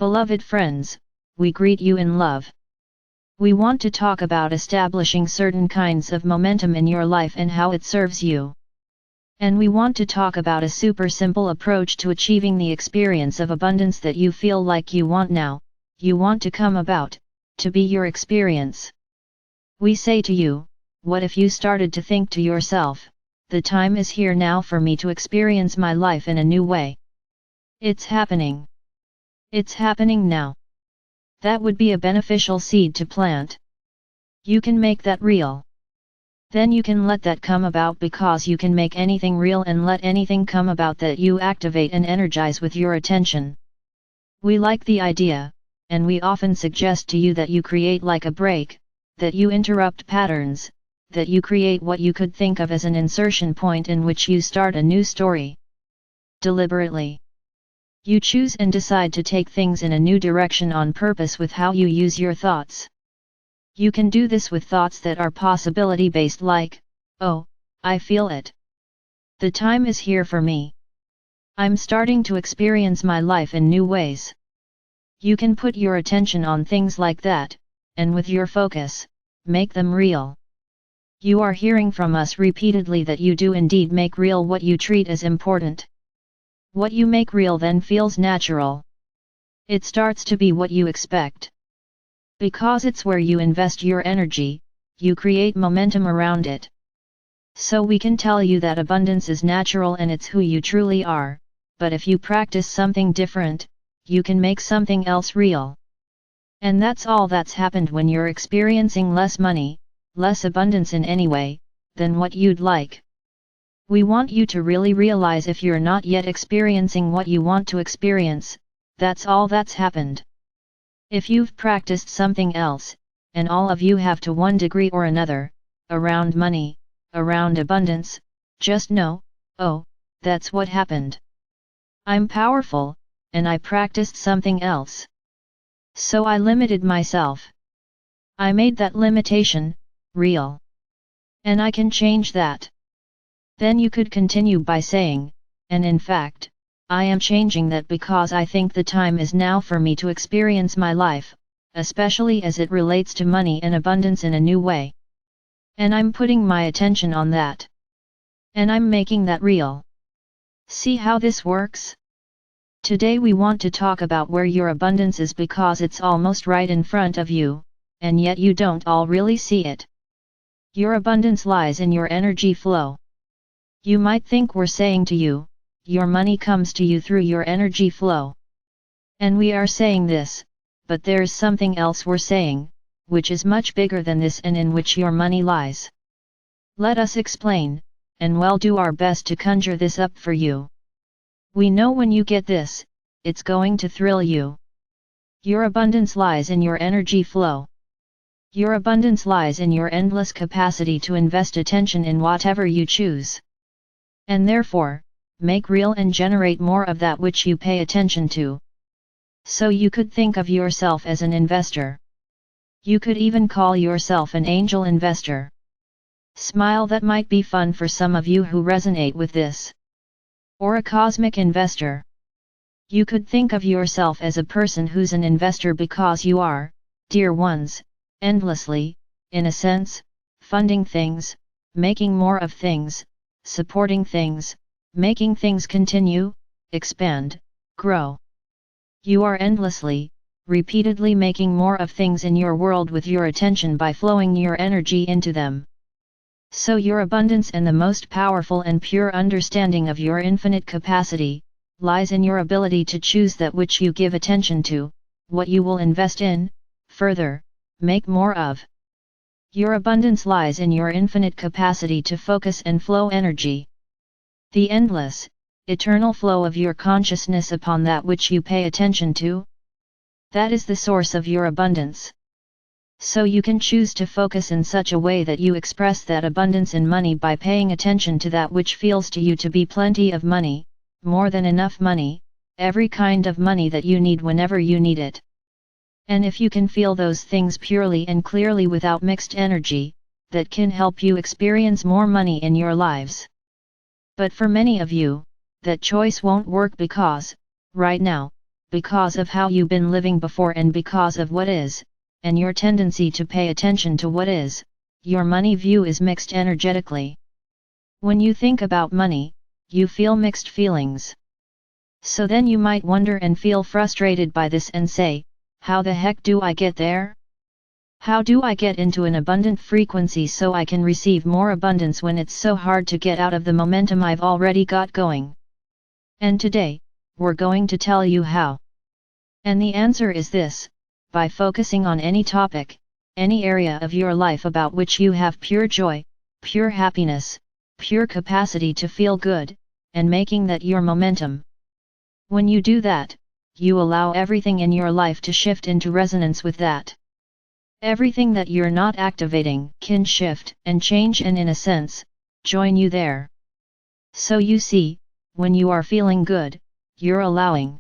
Beloved friends, we greet you in love. We want to talk about establishing certain kinds of momentum in your life and how it serves you. And we want to talk about a super simple approach to achieving the experience of abundance that you feel like you want now, you want to come about, to be your experience. We say to you, what if you started to think to yourself, the time is here now for me to experience my life in a new way. It's happening. It's happening now. That would be a beneficial seed to plant. You can make that real. Then you can let that come about, because you can make anything real and let anything come about that you activate and energize with your attention. We like the idea, and we often suggest to you that you create like a break, that you interrupt patterns, that you create what you could think of as an insertion point in which you start a new story. Deliberately. You choose and decide to take things in a new direction on purpose with how you use your thoughts. You can do this with thoughts that are possibility-based, like, oh, I feel it. The time is here for me. I'm starting to experience my life in new ways. You can put your attention on things like that, and with your focus, make them real. You are hearing from us repeatedly that you do indeed make real what you treat as important. What you make real then feels natural. It starts to be what you expect. Because it's where you invest your energy, you create momentum around it. So we can tell you that abundance is natural and it's who you truly are, but if you practice something different, you can make something else real. And that's all that's happened when you're experiencing less money, less abundance in any way, than what you'd like. We want you to really realize, if you're not yet experiencing what you want to experience, that's all that's happened. If you've practiced something else, and all of you have to one degree or another, around money, around abundance, just know, oh, that's what happened. I'm powerful, and I practiced something else. So I limited myself. I made that limitation real. And I can change that. Then you could continue by saying, and in fact, I am changing that because I think the time is now for me to experience my life, especially as it relates to money and abundance, in a new way. And I'm putting my attention on that. And I'm making that real. See how this works? Today we want to talk about where your abundance is, because it's almost right in front of you, and yet you don't all really see it. Your abundance lies in your energy flow. You might think we're saying to you, your money comes to you through your energy flow. And we are saying this, but there's something else we're saying, which is much bigger than this and in which your money lies. Let us explain, and we'll do our best to conjure this up for you. We know when you get this, it's going to thrill you. Your abundance lies in your energy flow. Your abundance lies in your endless capacity to invest attention in whatever you choose. And therefore, make real and generate more of that which you pay attention to. So you could think of yourself as an investor. You could even call yourself an angel investor. Smile, that might be fun for some of you who resonate with this. Or a cosmic investor. You could think of yourself as a person who's an investor because you are, dear ones, endlessly, in a sense, funding things, making more of things, supporting things, making things continue, expand, grow. You are endlessly, repeatedly making more of things in your world with your attention by flowing your energy into them. So your abundance and the most powerful and pure understanding of your infinite capacity, lies in your ability to choose that which you give attention to, what you will invest in, further, make more of. Your abundance lies in your infinite capacity to focus and flow energy. The endless, eternal flow of your consciousness upon that which you pay attention to. That is the source of your abundance. So you can choose to focus in such a way that you express that abundance in money by paying attention to that which feels to you to be plenty of money, more than enough money, every kind of money that you need whenever you need it. And if you can feel those things purely and clearly without mixed energy, that can help you experience more money in your lives. But for many of you, that choice won't work because, right now, because of how you've been living before and because of what is, and your tendency to pay attention to what is, your money view is mixed energetically. When you think about money, you feel mixed feelings. So then you might wonder and feel frustrated by this and say, how the heck do I get there? How do I get into an abundant frequency so I can receive more abundance when it's so hard to get out of the momentum I've already got going? And today, we're going to tell you how. And the answer is this: by focusing on any topic, any area of your life about which you have pure joy, pure happiness, pure capacity to feel good, and making that your momentum. When you do that, you allow everything in your life to shift into resonance with that. Everything that you're not activating can shift and change and, in a sense, join you there. So you see, when you are feeling good, you're allowing.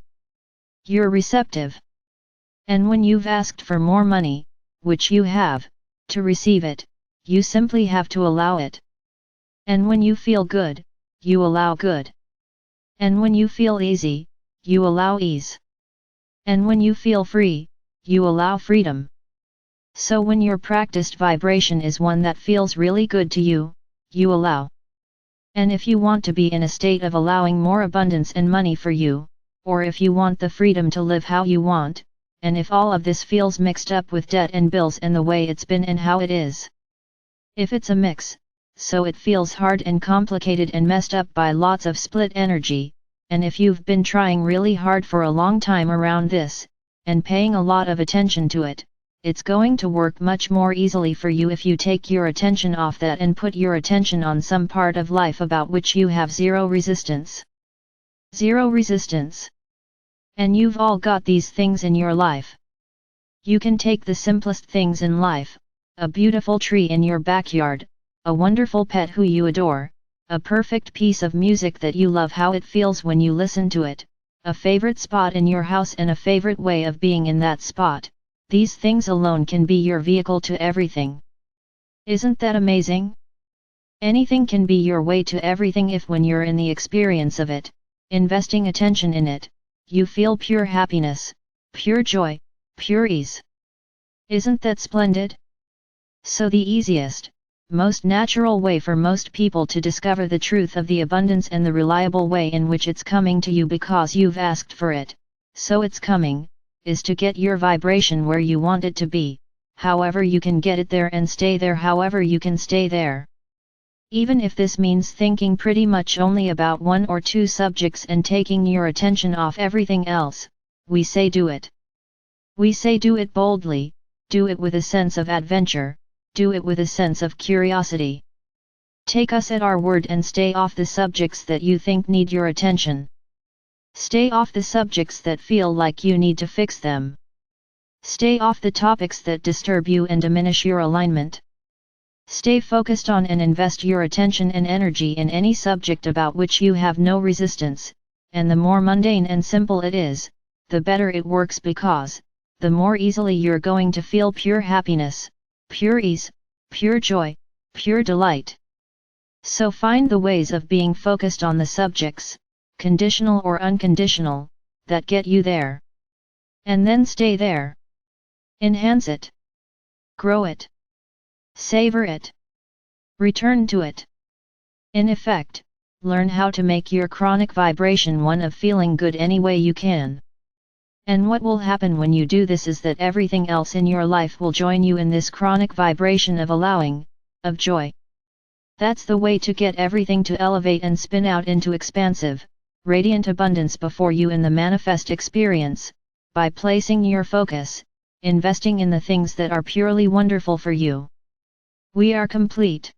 You're receptive. And when you've asked for more money, which you have, to receive it, you simply have to allow it. And when you feel good, you allow good. And when you feel easy, you allow ease. And when you feel free, you allow freedom. So when your practiced vibration is one that feels really good to you, you allow. And if you want to be in a state of allowing more abundance and money for you, or if you want the freedom to live how you want, and if all of this feels mixed up with debt and bills and the way it's been and how it is. If it's a mix, so it feels hard and complicated and messed up by lots of split energy, and if you've been trying really hard for a long time around this, and paying a lot of attention to it, it's going to work much more easily for you if you take your attention off that and put your attention on some part of life about which you have zero resistance. Zero resistance. And you've all got these things in your life. You can take the simplest things in life, a beautiful tree in your backyard, a wonderful pet who you adore, a perfect piece of music that you love how it feels when you listen to it, a favorite spot in your house and a favorite way of being in that spot. These things alone can be your vehicle to everything. Isn't that amazing? Anything can be your way to everything if when you're in the experience of it, investing attention in it, you feel pure happiness, pure joy, pure ease. Isn't that splendid? So the easiest, most natural way for most people to discover the truth of the abundance and the reliable way in which it's coming to you because you've asked for it, so it's coming, is to get your vibration where you want it to be, however you can get it there and stay there however you can stay there. Even if this means thinking pretty much only about one or two subjects and taking your attention off everything else, we say do it. We say do it boldly, do it with a sense of adventure, do it with a sense of curiosity. Take us at our word and stay off the subjects that you think need your attention. Stay off the subjects that feel like you need to fix them. Stay off the topics that disturb you and diminish your alignment. Stay focused on and invest your attention and energy in any subject about which you have no resistance, and the more mundane and simple it is, the better it works because, the more easily you're going to feel pure happiness, pure ease, pure joy, pure delight. So find the ways of being focused on the subjects, conditional or unconditional, that get you there. And then stay there. Enhance it. Grow it. Savor it. Return to it. In effect, learn how to make your chronic vibration one of feeling good any way you can. And what will happen when you do this is that everything else in your life will join you in this chronic vibration of allowing, of joy. That's the way to get everything to elevate and spin out into expansive, radiant abundance before you in the manifest experience, by placing your focus, investing in the things that are purely wonderful for you. We are complete.